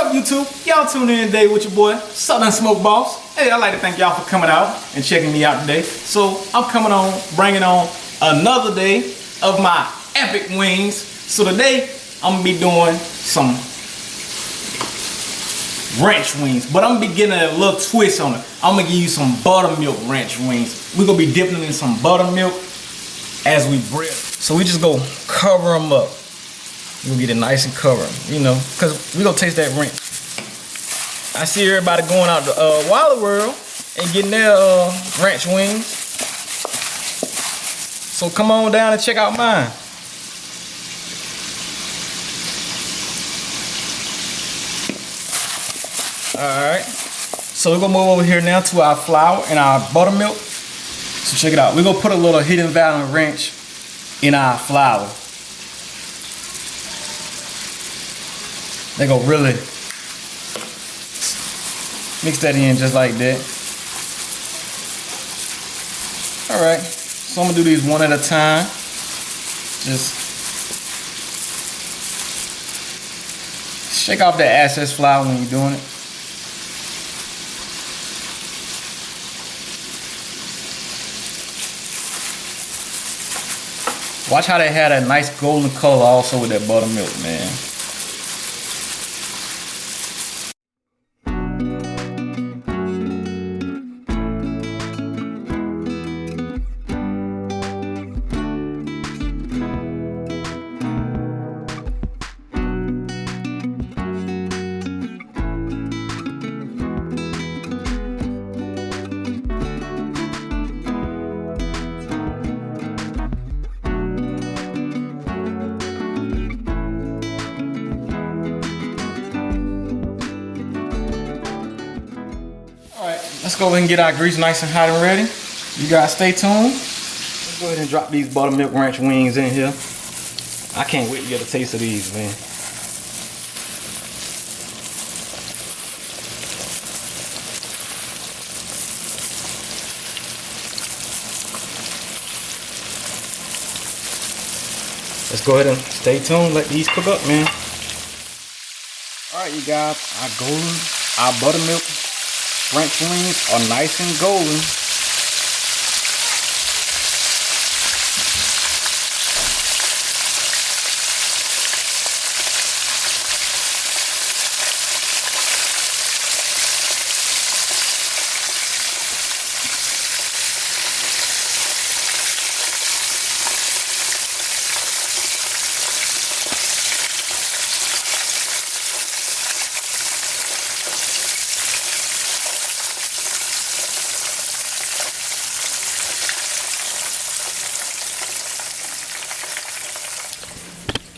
up, YouTube? Y'all tuning in today with your boy, Southern Smoke Boss. Hey, I'd like to thank y'all for coming out and checking me out today. So I'm bringing on another day of my epic wings. So today, I'm gonna be doing some ranch wings, but I'm gonna be getting a little twist on it. I'm gonna give you some buttermilk ranch wings. We're gonna be dipping them in some buttermilk as we bread. So we just go cover them up. We'll get it nice and covered, you know, because we gonna taste that ranch. I see everybody going out to Wild World and getting their ranch wings. So come on down and check out mine. Alright, so we're gonna move over here now to our flour and our buttermilk. So check it out. We're gonna put a little Hidden Valley ranch in our flour. They go really mix that in just like that. Alright, so I'm gonna do these one at a time. Just shake off that excess flour when you're doing it. Watch how they had a nice golden color also with that buttermilk, man. Let's go ahead and get our grease nice and hot and ready. You guys stay tuned. Let's go ahead and drop these buttermilk ranch wings in here. I can't wait to get a taste of these, man. Let's go ahead and stay tuned. Let these cook up, man. Alright, you guys, our buttermilk ranch wings are nice and golden.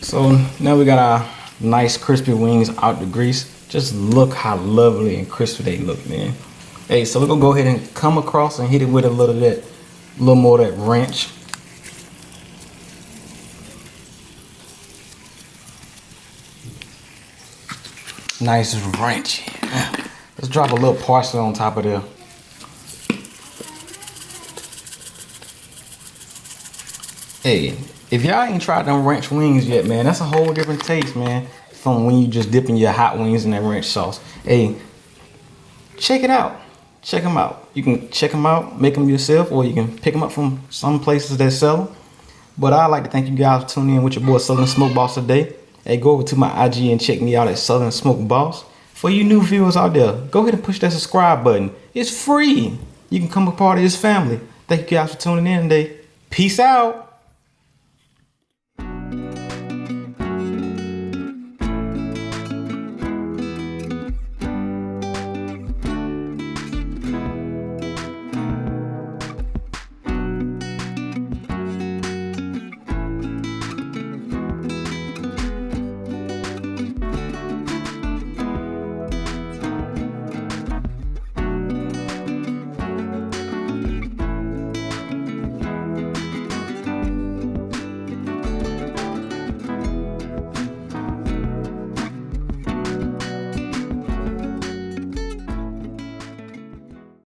So now we got our nice crispy wings out the grease. Just look how lovely and crispy they look, man. Hey, so we're gonna go ahead and come across and hit it with a little more of that ranch. Nice ranch. Let's drop a little parsley on top of there. Hey, if y'all ain't tried them ranch wings yet, man, that's a whole different taste, man, from when you just dipping your hot wings in that ranch sauce. Hey, check it out. Check them out. You can check them out, make them yourself, or you can pick them up from some places that sell them. But I'd like to thank you guys for tuning in with your boy Southern Smoke Boss today. Hey, go over to my IG and check me out at Southern Smoke Boss. For you new viewers out there, go ahead and push that subscribe button. It's free. You can become a part of this family. Thank you guys for tuning in today. Peace out.